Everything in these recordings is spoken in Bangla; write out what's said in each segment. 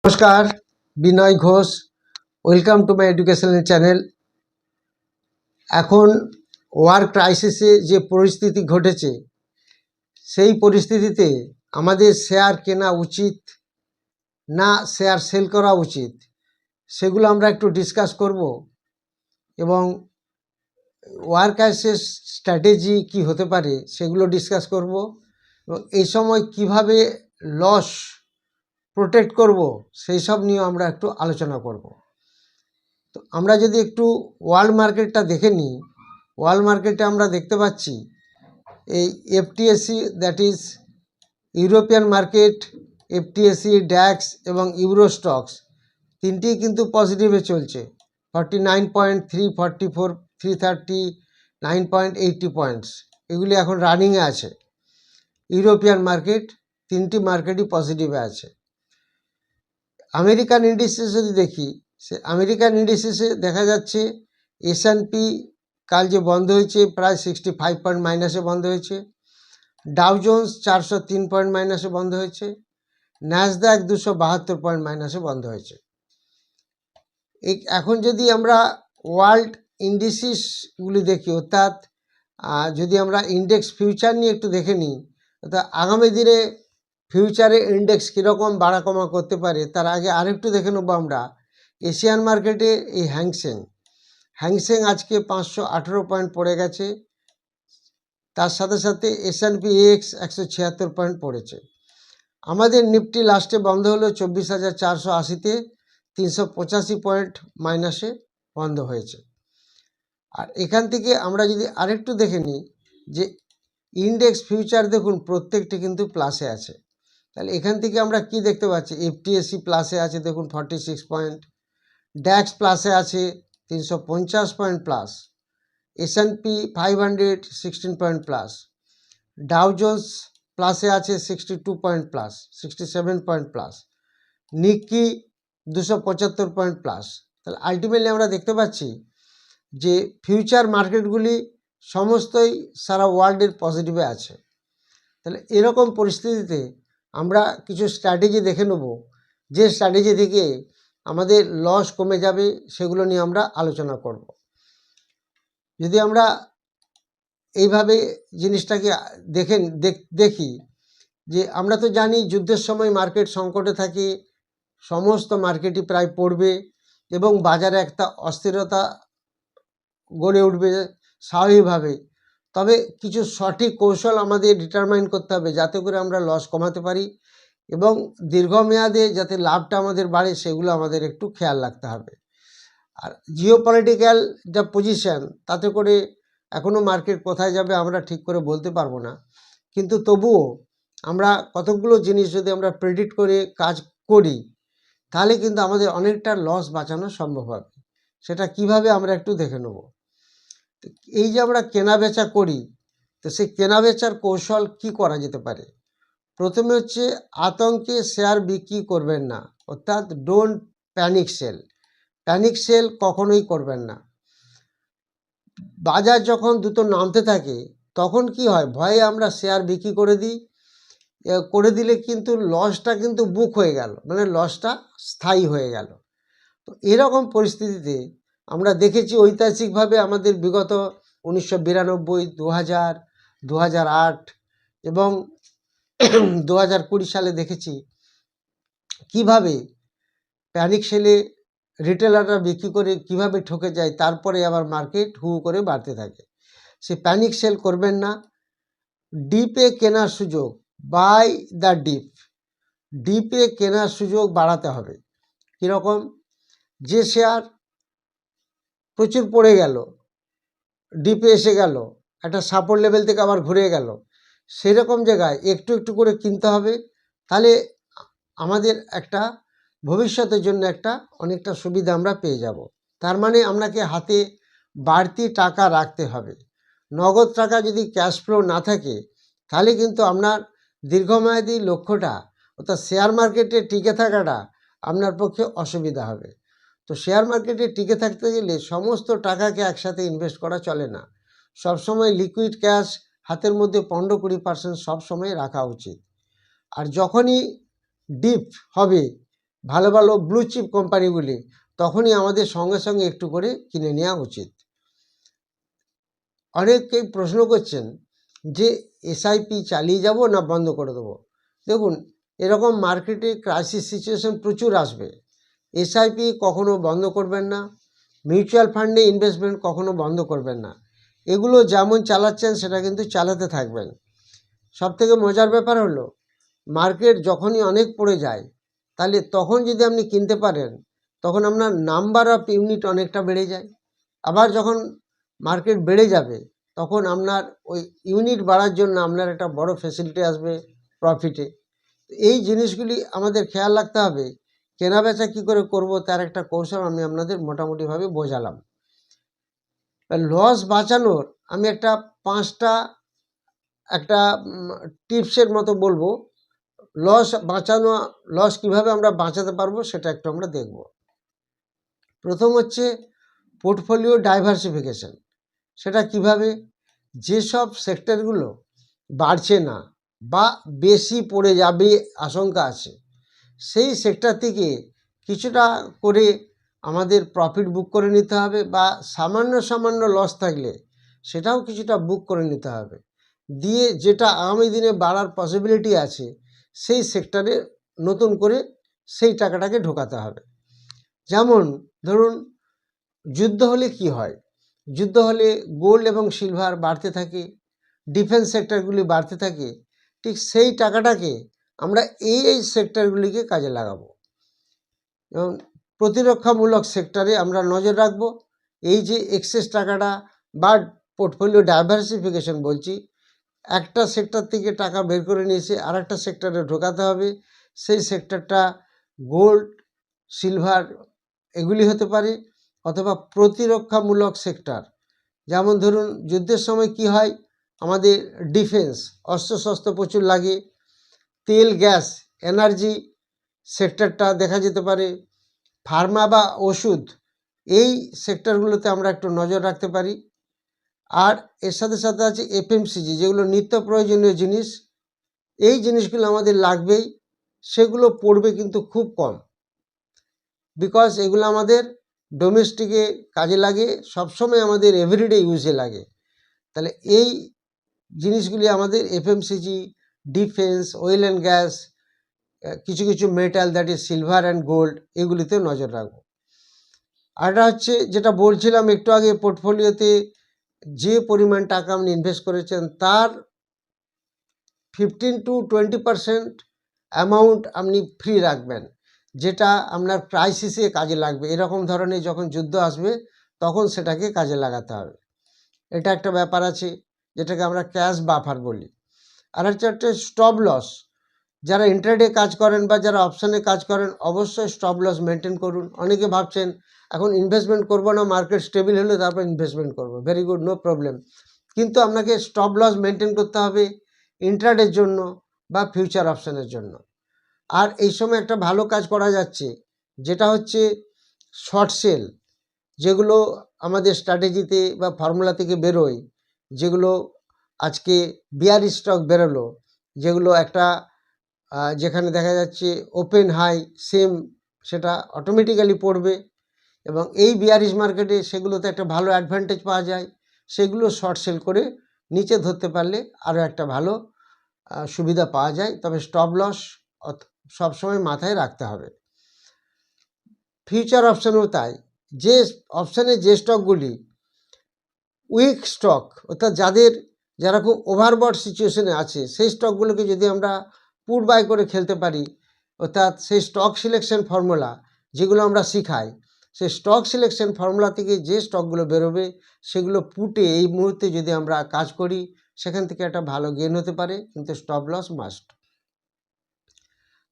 নমস্কার, Binoy Ghosh. Welcome to my educational channel. এখন ওয়ার ক্রাইসিসে যে পরিস্থিতি ঘটেছে, সেই পরিস্থিতিতে আমাদের শেয়ার কেনা উচিত না শেয়ার সেল করা উচিত, সেগুলো আমরা একটু ডিসকাস করব এবং ওয়ার ক্রাইসিস স্ট্র্যাটেজি কি হতে পারে সেগুলো ডিসকাস করব এবং এই সময় কিভাবে লস প্রোটেক্ট করব সেই সব নিয়ে আমরা একটু আলোচনা করব। তো আমরা যদি একটু ওয়ার্ল্ড মার্কেটটা দেখে নিই, ওয়ার্ল্ড মার্কেটে আমরা দেখতে পাচ্ছি এই FTSE, that is European market, FTSE, DAX এবং ইউরো স্টক্স তিনটি কিন্তু পজিটিভে চলছে। 49.3, 44, 330, 9.80 পয়েন্টস, এগুলি এখন রানিংয়ে আছে। ইউরোপিয়ান মার্কেট তিনটি মার্কেটই পজিটিভে আছে। আমেরিকান ইন্ডিসেস যদি দেখি, সে আমেরিকান ইন্ডিসেসে দেখা যাচ্ছে S&P কাল যে বন্ধ হয়েছে প্রায় 65 পয়েন্ট মাইনাসে বন্ধ হয়েছে। ডাউ জোন্স 403 পয়েন্ট মাইনাসে বন্ধ হয়েছে। ন্যাসড্যাক 272 পয়েন্ট মাইনাসে বন্ধ হয়েছে। এখন যদি আমরা ওয়ার্ল্ড ইন্ডিসিসগুলি দেখি, অর্থাৎ যদি আমরা ইন্ডেক্স ফিউচার নিয়ে একটু দেখে নিই, অর্থাৎ আগামী দিনে ফিউচারে ইন্ডেক্স কীরকম বাড়া কমা করতে পারে, তার আগে আরেকটু দেখে নেবো আমরা এশিয়ান মার্কেটে এই হ্যাংসেং আজকে 518 পয়েন্ট পড়ে গেছে। তার সাথে সাথে S&P AX 176 পয়েন্ট পড়েছে। আমাদের নিফটি লাস্টে বন্ধ হলো 24,480-তে, 385 পয়েন্ট মাইনাসে বন্ধ হয়েছে। আর এখান থেকে আমরা যদি আরেকটু দেখে নিই যে ইন্ডেক্স ফিউচার দেখুন প্রত্যেকটি কিন্তু প্লাসে আছে। তাহলে এখান থেকে আমরা কি দেখতে পাচ্ছি, এফটিএসি প্লাসে আছে দেখুন 46 পয়েন্ট, ড্যাক্স প্লাসে আছে 350 point plus, S&P 500 16 point plus, Dow Jones প্লাসে আছে 62 পয়েন্ট প্লাস, 67 পয়েন্ট প্লাস, নিকি 275 পয়েন্ট প্লাস। তাহলে আলটিমেটলি আমরা দেখতে পাচ্ছি যে ফিউচার মার্কেটগুলি সমস্তই সারা ওয়ার্ল্ডের পজিটিভে আছে। তাহলে এরকম পরিস্থিতিতে আমরা কিছু স্ট্র্যাটেজি দেখে নেব, যে স্ট্র্যাটেজি থেকে আমাদের লস কমে যাবে, সেগুলো নিয়ে আমরা আলোচনা করব। যদি আমরা এইভাবে জিনিসটাকে দেখি যে আমরা তো জানি যুদ্ধের সময় মার্কেট সংকটে থাকে, সমস্ত মার্কেটই প্রায় পড়বে এবং বাজারে একটা অস্থিরতা গড়ে উঠবে স্বাভাবিকভাবে। তবে কিছু সঠিক কৌশল আমাদের ডিটারমাইন করতে হবে যাতে করে আমরা লস কমাতে পারি এবং দীর্ঘমেয়াদে যাতে লাভটা আমাদের বাড়ে, সেগুলো আমাদের একটু খেয়াল রাখতে হবে। আর জিওপলিটিক্যাল যা পজিশন, তাতে করে এখনও মার্কেট কোথায় যাবে আমরা ঠিক করে বলতে পারবো না, কিন্তু তবুও আমরা কতগুলো জিনিস যদি আমরা প্রেডিক্ট করে কাজ করি, তাহলে কিন্তু আমাদের অনেকটা লস বাঁচানো সম্ভব হবে। সেটা কিভাবে আমরা একটু দেখে নেব। এই যে আমরা কেনা বেচা করি, তো সেই কেনা বেচার কৌশল কি করা যেতে পারে। প্রথমে হচ্ছে আতঙ্কে শেয়ার বিক্রি করবেন না, অর্থাৎ don't panic sell. Panic sell কখনোই করবেন না। বাজার যখন দ্রুত নামতে থাকে তখন কি হয়, ভয়ে আমরা শেয়ার বিক্রি করে দিলে কিন্তু লসটা কিন্তু বুক হয়ে গেল, মানে লসটা স্থায়ী হয়ে গেল। তো এরকম পরিস্থিতিতে আমরা দেখেছি ঐতিহাসিকভাবে আমাদের বিগত 1992, 2000, 2008 এবং 2020 সালে দেখেছি কিভাবে প্যানিক সেলে রিটেলাররা বিক্রি করে কিভাবে ঠকে যায়, তারপরে আবার মার্কেট হু করে বাড়তে থাকে। সে প্যানিক সেল করবেন না। ডিপে কেনার সুযোগ, বাই দ্য ডিপে কেনার সুযোগ বাড়াতে হবে। কীরকম, যে শেয়ার প্রচুর পড়ে গেল, ডিপে এসে গেল, একটা সাপোর্ট লেভেল থেকে আবার ঘুরে গেল, সেরকম জায়গায় একটু একটু করে কিনতে হবে। তাহলে আমাদের একটা ভবিষ্যতের জন্য একটা অনেকটা সুবিধা আমরা পেয়ে যাব। তার মানে আপনাকে হাতে বাড়তি টাকা রাখতে হবে। নগদ টাকা যদি ক্যাশ ফ্লো না থাকে, তাহলে কিন্তু আপনার দীর্ঘমেয়াদী লক্ষ্যটা, অর্থাৎ শেয়ার মার্কেটে টিকে থাকাটা আপনার পক্ষে অসুবিধা হবে। তো শেয়ার মার্কেটে টিকে থাকতে গেলে সমস্ত টাকাকে একসাথে ইনভেস্ট করা চলে না। সবসময় লিকুইড ক্যাশ হাতের মধ্যে 15-20% সবসময় রাখা উচিত। আর যখনই ডিপ হবে, ভালো ভালো ব্লু চিপ কোম্পানিগুলি, তখনই আমাদের সঙ্গে সঙ্গে একটু করে কিনে নেওয়া উচিত। অনেকেই প্রশ্ন করছেন যে এসআইপি চালিয়ে যাব না বন্ধ করে দেবো। দেখুন, এরকম মার্কেটে ক্রাইসিস সিচুয়েশন প্রচুর আসবে। এসআইপি কখনো বন্ধ করবেন না, মিউচুয়াল ফান্ডে ইনভেস্টমেন্ট কখনো বন্ধ করবেন না। এগুলো যেমন চালাচ্ছেন সেটা কিন্তু চালাতে থাকবেন। সবথেকে মজার ব্যাপার হলো, মার্কেট যখনই অনেক পড়ে যায়, তাহলে তখন যদি আপনি কিনতে পারেন, তখন আপনার নাম্বার অফ ইউনিট অনেকটা বেড়ে যায়। আবার যখন মার্কেট বেড়ে যাবে, তখন আপনার ওই ইউনিট বাড়ার জন্য আপনার একটা বড় ফ্যাসিলিটি আসবে প্রফিটে। এই জিনিসগুলি আমাদের খেয়াল রাখতে হবে। কেনা বেচা কী করে করব, তার একটা কৌশল আমি আপনাদের মোটামুটিভাবে বোঝালাম। লস বাঁচানোর আমি একটা 5টা একটা টিপসের মতো বলবো। লস কিভাবে আমরা বাঁচাতে পারবো সেটা একটু আমরা দেখব। প্রথম হচ্ছে পোর্টফোলিও ডাইভার্সিফিকেশন। সেটা কিভাবে? যেসব সেক্টরগুলো বাড়ছে না বা বেশি পড়ে যাবে আশঙ্কা আছে, সেই সেক্টর থেকে কিছুটা করে আমাদের প্রফিট বুক করে নিতে হবে, বা সামান্য লস থাকলে সেটাও কিছুটা বুক করে নিতে হবে। দিয়ে যেটা আগামী দিনে বাড়ার পসিবিলিটি আছে, সেই সেক্টরে নতুন করে সেই টাকাটাকে ঢোকাতে হবে। যেমন ধরুন, যুদ্ধ হলে কি হয়? যুদ্ধ হলে গোল্ড এবং সিলভার বাড়তে থাকে, ডিফেন্স সেক্টরগুলি বাড়তে থাকে। ঠিক সেই টাকাটাকে আমরা এই সেক্টরগুলিকে কাজে লাগাবো। এবং প্রতিরক্ষামূলক সেক্টরে আমরা নজর রাখব। এই যে এক্সেস টাকাটা বা পোর্টফোলিও ডাইভার্সিফিকেশন বলছি, একটা সেক্টর থেকে টাকা বের করে নিয়ে এসে আর একটা সেক্টরে ঢোকাতে হবে। সেই সেক্টরটা গোল্ড, সিলভার এগুলি হতে পারে, অথবা প্রতিরক্ষামূলক সেক্টর। যেমন ধরুন, যুদ্ধের সময় কি হয়, আমাদের ডিফেন্স অস্ত্রশস্ত্র প্রচুর লাগে, তেল, গ্যাস, এনার্জি সেক্টরটা দেখা যেতে পারে, ফার্মা বা ওষুধ, এই সেক্টরগুলোতে আমরা একটু নজর রাখতে পারি। আর এর সাথে সাথে আছে এফএমসিজি, যেগুলো নিত্য প্রয়োজনীয় জিনিস। এই জিনিসগুলো আমাদের লাগবেই, সেগুলো পড়বে কিন্তু খুব কম, বিকজ এগুলো আমাদের ডোমেস্টিকে কাজে লাগে, সবসময় আমাদের এভরিডে ইউজে লাগে। তাহলে এই জিনিসগুলি আমাদের FMCG, defence, oil and gas, কিছু কিছু metal, that is silver and gold, এগুলিতে নজর রাখবো। আরটা হচ্ছে, যেটা বলছিলাম একটু আগে, পোর্টফোলিওতে যে পরিমাণ টাকা আপনি ইনভেস্ট করেছেন তার 15 to 20% অ্যামাউন্ট আপনি ফ্রি রাখবেন, যেটা আপনার ক্রাইসিসে কাজে লাগবে। এরকম ধরনের যখন যুদ্ধ আসবে, তখন সেটাকে কাজে লাগাতে হবে। এটা একটা ব্যাপার আছে, যেটাকে আমরা ক্যাশ বাফার বলি। আর হচ্ছে স্টপ লস। যারা ইন্ট্রাডে কাজ করেন বা যারা অপশানে কাজ করেন, অবশ্যই স্টপ লস মেনটেন করুন। অনেকে ভাবছেন এখন ইনভেস্টমেন্ট করব না, মার্কেট স্টেবল হলে তারপর ইনভেস্টমেন্ট করব। Very good, no problem. কিন্তু আপনাকে স্টপ লস মেনটেন করতে হবে ইন্ট্রাডের জন্য বা ফিউচার অপশানের জন্য। আর এই সময় একটা ভালো কাজ করা যাচ্ছে, যেটা হচ্ছে শর্ট সেল, যেগুলো আমাদের স্ট্র্যাটেজিতে বা ফর্মুলা থেকে বেরোয়, যেগুলো আজকে বিয়ার স্টক বেরোলো, যেগুলো একটা যেখানে দেখা যাচ্ছে ওপেন হাই সেম, সেটা অটোমেটিক্যালি পড়বে, এবং এই বিয়ারিশ মার্কেটে সেগুলোতে একটা ভালো অ্যাডভান্টেজ পাওয়া যায়। সেগুলো শর্ট সেল করে নিচে ধরতে পারলে আরও একটা ভালো সুবিধা পাওয়া যায়। তবে স্টপ লস সবসময় মাথায় রাখতে হবে। ফিউচার অপশানও তাই। যে অপশানে যে স্টকগুলি উইক স্টক, অর্থাৎ যারা খুব ওভারবট সিচুয়েশনে আছে, সেই স্টকগুলোকে যদি আমরা পুট বাই করে খেলতে পারি, অর্থাৎ সেই স্টক সিলেকশন ফর্মুলা যেগুলো আমরা শিখাই, সেই স্টক সিলেকশন ফর্মুলা থেকে যে স্টকগুলো বেরোবে, সেগুলো পুটে এই মুহূর্তে যদি আমরা কাজ করি, সেখান থেকে একটা ভালো গেন হতে পারে, কিন্তু স্টপ লস মাস্ট।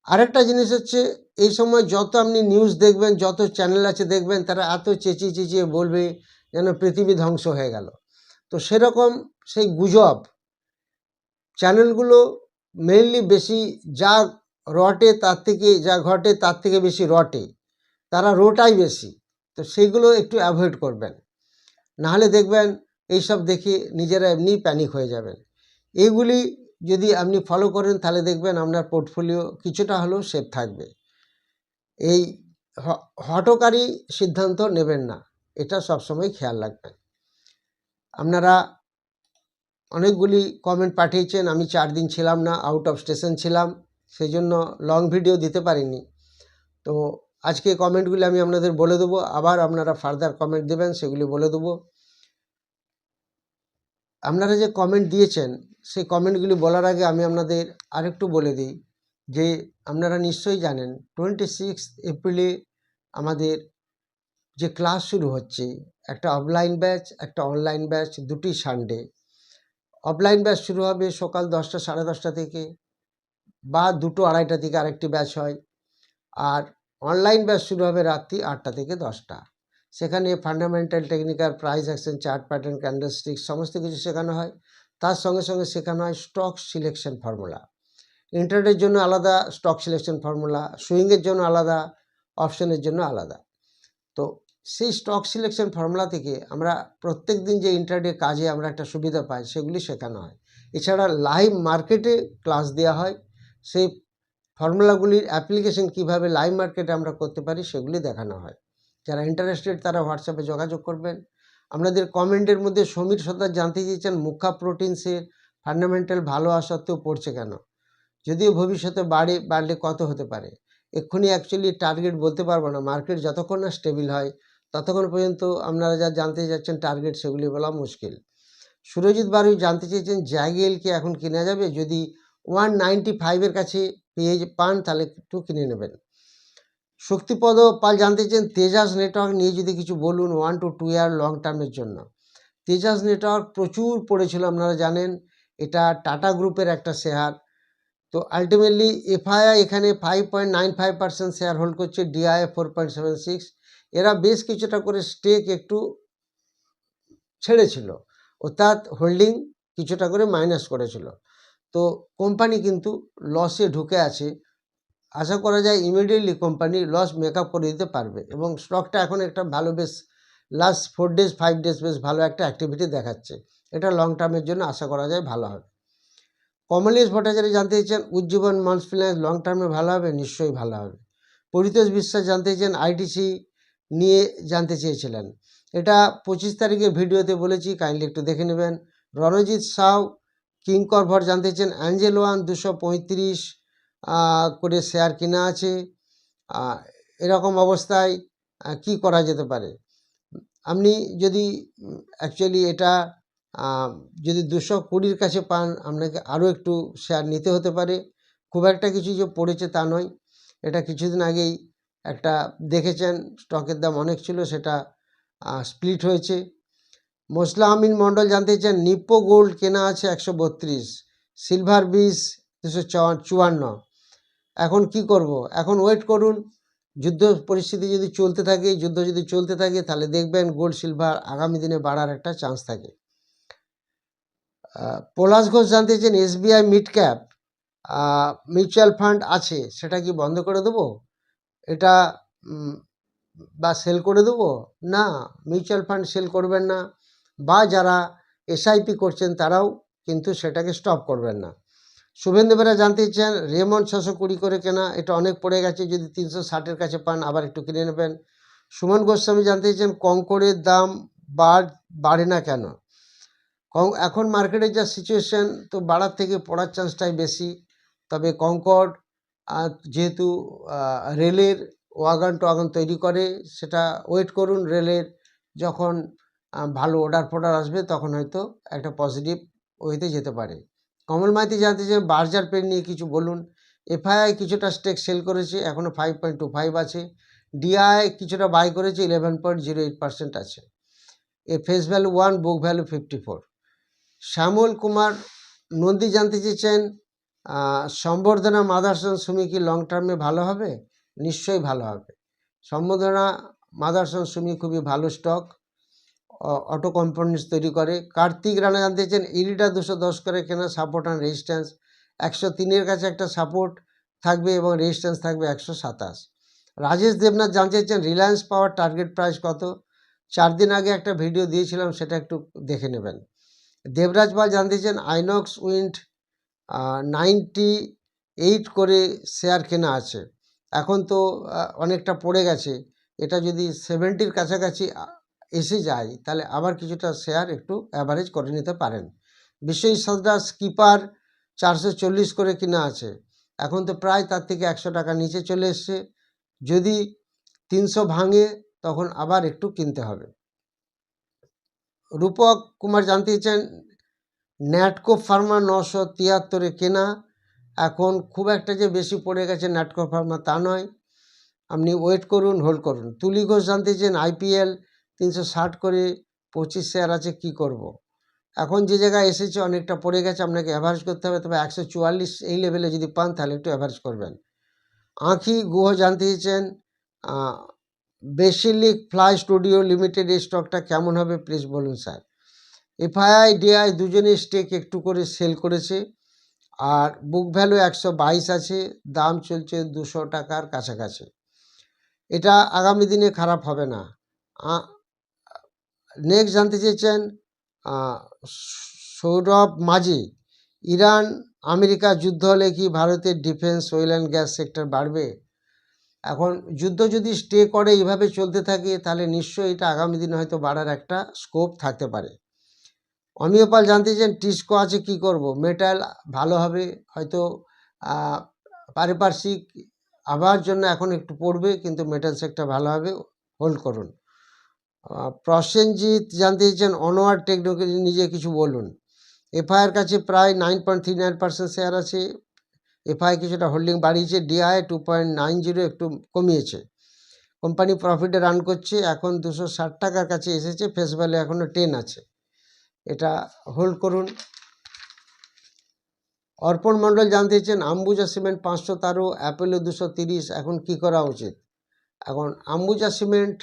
আরেকটা জিনিস হচ্ছে, এই সময় যত আপনি নিউজ দেখবেন, যত চ্যানেল আছে দেখবেন, তারা এত চেঁচিয়ে বলবে যেন পৃথিবী ধ্বংস হয়ে গেল। তো সেরকম সেই গুজব চ্যানেলগুলো মেইনলি বেশি যা রটে তার থেকে, যা ঘটে তার থেকে বেশি রটে, তারা রোটাই বেশি। তো সেইগুলো একটু অ্যাভয়েড করবেন, নাহলে দেখবেন এইসব দেখে নিজেরা এমনি প্যানিক হয়ে যাবেন। এইগুলি যদি আপনি ফলো করেন, তাহলে দেখবেন আপনার পোর্টফোলিও কিছুটা হলেও সেফ থাকবে। এই হঠকারী সিদ্ধান্ত নেবেন না, এটা সবসময় খেয়াল রাখবেন। আপনারা অনেকগুলি কমেন্ট পাঠিয়েছেন, আমি 4 দিন ছিলাম না, আউট অফ স্টেশন ছিলাম, সেই জন্য লং ভিডিও দিতে পারিনি। তো আজকে কমেন্টগুলি আমি আপনাদের বলে দেবো, আবার আপনারা ফার্দার কমেন্ট দেবেন, সেগুলি বলে দেবো। আপনারা যে কমেন্ট দিয়েছেন সেই কমেন্টগুলি বলার আগে আমি আপনাদের আরেকটু বলে দিই যে আপনারা নিশ্চয়ই জানেন 26 এপ্রিলে আমাদের যে ক্লাস শুরু হচ্ছে, একটা অফলাইন ব্যাচ, একটা অনলাইন ব্যাচ, দুটি সানডে। অফলাইন ব্যাচ শুরু হবে সকাল 10টা, 10:30 থেকে, বা 2টো 2:30 থেকে আরেকটি ব্যাচ হয়। আর অনলাইন ব্যাচ শুরু হবে রাত্রি 8টা থেকে 10টা। সেখানে fundamental, technical, price action, chart pattern, candlestick সমস্ত কিছু শেখানো হয়। তার সঙ্গে সঙ্গে শেখানো হয় স্টক সিলেকশন ফর্মুলা। ইন্ট্রাডের জন্য আলাদা স্টক সিলেকশন ফর্মুলা, সুইংয়ের জন্য আলাদা, অপশনের জন্য আলাদা। তো সেই স্টক সিলেকশন ফর্মুলা থেকে আমরা প্রত্যেক দিন যে ইন্ট্রাডে কাজে আমরা একটা সুবিধা পাই, সেগুলি শেখানো হয়। এছাড়া লাইভ মার্কেটে ক্লাস দেওয়া হয়, সেই ফর্মুলাগুলির অ্যাপ্লিকেশন কিভাবে লাইভ মার্কেটে আমরা করতে পারি সেগুলি দেখানো হয়। যারা ইন্টারেস্টেড তারা হোয়াটসঅ্যাপে যোগাযোগ করবেন। আপনাদের কমেন্টের মধ্যে সমীর সর্দার জানতে চেয়েছেন মুখ্যা প্রোটিনসের ফান্ডামেন্টাল ভালো হওয়া সত্ত্বেও পড়ছে কেন, যদিও ভবিষ্যতে বাড়লে কত হতে পারে। এক্ষুনি অ্যাকচুয়ালি টার্গেট বলতে পারবো না, মার্কেট যতক্ষণ না স্টেবল হয় ততক্ষণ পর্যন্ত আপনারা যা জানতে চাচ্ছেন টার্গেট, সেগুলি বলা মুশকিল। সুরজিৎ বারুই জানতে চেয়েছেন জ্যাগেল কি এখন কেনা যাবে, যদি 195-এর কাছে পান তাহলে একটু কিনে নেবেন। শক্তিপদ পাল জানতে চেয়েছেন তেজাস নেটওয়ার্ক নিয়ে যদি কিছু বলুন 1 to 2 ইয়ার লং টার্মের জন্য। তেজাস নেটওয়ার্ক প্রচুর পড়েছিল, আপনারা জানেন, এটা টাটা গ্রুপের একটা শেয়ার। তো আলটিমেটলি এফআইআই এখানে 5.95% শেয়ার হোল্ড করছে, ডিআই 4.76। এরা বেশ কিছুটা করে স্টেক একটু ছেড়েছিল, অর্থাৎ হোল্ডিং কিছুটা করে মাইনাস করেছিল। তো কোম্পানি কিন্তু লসে ঢুকে আছে। আশা করা যায় ইমিডিয়েটলি কোম্পানি লস মেকআপ করে দিতে পারবে, এবং স্টকটা এখন একটা ভালো, বেশ লাস্ট 4 ডেজ 5 ডেজ বেশ ভালো একটা অ্যাক্টিভিটি দেখাচ্ছে। এটা লং টার্মের জন্য আশা করা যায় ভালো হবে। কমলেশ ভট্টাচার্য জানতে চেয়েছেন উজ্জীবন মাল্টি ফিন্যান্স লং টার্মে ভালো হবে, নিশ্চয়ই ভালো হবে। পরিতোষ বিশ্বাস জানতে চেয়েছেন আইটিসি নিয়ে জানতে চেয়েছিলেন, এটা 25 তারিখে ভিডিওতে বলেছি, কাইন্ডলি একটু দেখে নেবেন। রণজিৎ সাউ কিংকরভর জানতে চেয়েছেন অ্যাঞ্জেল ওয়ান 235 করে শেয়ার কেনা আছে, এরকম অবস্থায় কি করা যেতে পারে। আপনি যদি অ্যাকচুয়ালি এটা যদি 220-র কাছে পান, আপনাকে আরও একটু শেয়ার নিতে হতে পারে। খুব একটা কিছু যে পড়েছে তা নয়, এটা কিছুদিন আগেই একটা দেখেছেন স্টকের দাম অনেক ছিল, সেটা স্প্লিট হয়েছে। মোসলা আমিন মণ্ডল জানতে চান নিপ্পো গোল্ড কেনা আছে 132, সিলভার বিস 254। এখন কি করব? এখন ওয়েট করুন, যুদ্ধ পরিস্থিতি যদি চলতে থাকে, যুদ্ধ যদি চলতে থাকে, তাহলে দেখবেন গোল্ড সিলভার আগামী দিনে বাড়ার একটা চান্স থাকে। পলাশ ঘোষ জানতে চান SBI mid cap mutual fund আছে, সেটা কি বন্ধ করে দেবো, এটা বা সেল করে দেবো? না, মিউচুয়াল ফান্ড সেল করবেন না, বা যারা এসআইপি করছেন তারাও কিন্তু সেটাকে স্টপ করবেন না। শুভেন্দু বেরা জানতে চান রেমন্ড 620 করে কেনা, এটা অনেক পড়ে গেছে, যদি 360-এর কাছে পান আবার একটু কিনে নেবেন। সুমন গোস্বামী জানতে চান কঙ্করের দাম বাড়ে না কেন। এখন মার্কেটের যা সিচুয়েশন, তো বাড়ার থেকে পড়ার চান্সটাই বেশি। তবে কঙ্কর যেহেতু রেলের ওয়াগন টোয়াগন তৈরি করে, সেটা ওয়েট করুন, রেলের যখন ভালো অর্ডার আসবে তখন হয়তো একটা পজিটিভ ওয়েতে যেতে পারে। কমল মাইতি জানতে চান বার্জার পেন নিয়ে কিছু বলুন। এফআইআই কিছুটা স্টেক সেল করেছে, এখনও 5.25 আছে। ডিআই কিছুটা বাই করেছে, 11.08% আছে। Face value 1, book value 54। Shyamal Kumar Nandi জানতে চেয়েছেন সম্বর্ধনা মাদারসন সুমি কি লং টার্মে ভালো হবে? নিশ্চয়ই ভালো হবে। সম্বর্ধনা মাদারসন সুমি খুবই ভালো স্টক, অটো কম্পোনেন্টস তৈরি করে। কার্তিক রানা জানতে চেয়েছেন ইরিডা 210 করে কেনা, সাপোর্ট অ্যান্ড রেজিস্ট্যান্স 103-এর কাছে একটা সাপোর্ট থাকবে এবং রেজিস্ট্যান্স থাকবে 127। রাজেশ দেবনাথ জানতে চেয়েছেন রিলায়েন্স পাওয়ার টার্গেট প্রাইস কত? 4 দিন আগে একটা ভিডিও দিয়েছিলাম, সেটা একটু দেখে নেবেন। দেবরাজ পাল জানতে চান আইনক্স উইন্ড 98 করে শেয়ার কেনা আছে, এখন তো অনেকটা পড়ে গেছে, এটা যদি 70-র কাছাকাছি এসে যায় তাহলে আবার কিছুটা শেয়ার একটু অ্যাভারেজ করে নিতে পারেন। বিশ্ব ইস্টার্ন স্কিপার 440 করে কিনা আছে, এখন তো প্রায় তার থেকে 100 টাকা নিচে চলে এসছে। যদি 300 ভাঙে তখন আবার একটু কিনতে হবে। রূপক কুমার জানতে চান ন্যাটকো ফার্মা 973-এ কেনা, এখন খুব একটা যে বেশি পড়ে গেছে ন্যাটকো ফার্মা তা নয়, আপনি ওয়েট করুন, হোল্ড করুন। তুলি ঘোষ জানতে চান IPL 360 করে 25 শেয়ার আছে, কি করব। এখন যে জায়গায় এসেছে অনেকটা পড়ে গেছে, আপনাকে অ্যাভারেজ করতে হবে, তবে 144 এই লেভেলে যদি পান তাহলে একটু অ্যাভারেজ করবেন। আঁখি গুহ জানতে চেয়েছেন বেসিলিক ফ্লাই স্টুডিও লিমিটেড এই স্টকটা কেমন হবে প্লিজ বলুন স্যার। FII DI দুজনে স্টেক একটু করে সেল করেছে, আর বুক ভ্যালু 122 আছে, দাম চলছে 200 টাকার কাছাকাছি। এটা আগামী দিনে খারাপ হবে না। নেক্সট জানতে চেয়েছেন সৌরভ মাঝি, ইরান আমেরিকা যুদ্ধ হলে কি ভারতের defence oil and gas sector বাড়বে? এখন যুদ্ধ যদি স্টে করে এইভাবে চলতে থাকে তাহলে নিশ্চয়ই এটা আগামী দিনে হয়তো বাড়ার একটা স্কোপ থাকতে পারে। অমিয় পাল জানতে চান টিস্কো আছে, কি করব। মেটাল ভালো হবে, হয়তো পারিপার্শ্বিক আবার জন্য এখন একটু পড়বে, কিন্তু মেটাল সেক্টর ভালো হবে, হোল্ড করুন। প্রসেনজিৎ জানতে চান অনওয়ার্ড টেকনোলজি নিজে কিছু বলুন। FII-এর কাছে প্রায় 9.39% শেয়ার আছে, FII কিছুটা হোল্ডিং বাড়িয়েছে, DI 2.90 একটু কমিয়েছে। কোম্পানি প্রফিটে রান করছে, এখন 260 টাকার কাছে এসেছে, ফেস ভ্যালু এখনও 10 আছে, এটা হোল্ড করুন। অর্পণ মণ্ডল জানতে চান আম্বুজা সিমেন্ট 513, অ্যাপোলো 230, এখন কি করা উচিত। এখন আম্বুজা সিমেন্ট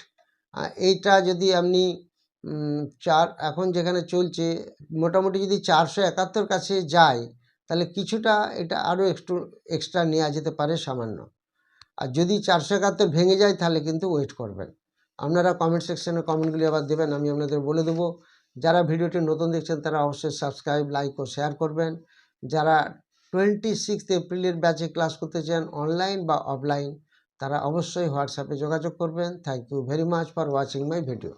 এইটা যদি আপনি এখন যেখানে চলছে মোটামুটি যদি 471 কাছে যায় তাহলে কিছুটা এটা আরও এক্সট্রা নেওয়া যেতে পারে সামান্য, আর যদি 471 ভেঙে যায় তাহলে কিন্তু ওয়েট করবেন। আপনারা কমেন্ট সেকশনে কমেন্টগুলি আবার দেবেন, আমি আপনাদের বলে দেবো। যারা ভিডিওটি নতুন দেখছেন তারা অবশ্যই সাবস্ক্রাইব, লাইক ও শেয়ার করবেন। যারা 26 এপ্রিলের ব্যাচে ক্লাস করতে চান অনলাইন বা অফলাইন, তারা অবশ্যই হোয়াটসঅ্যাপে যোগাযোগ করবেন। Thank you very much for watching my video.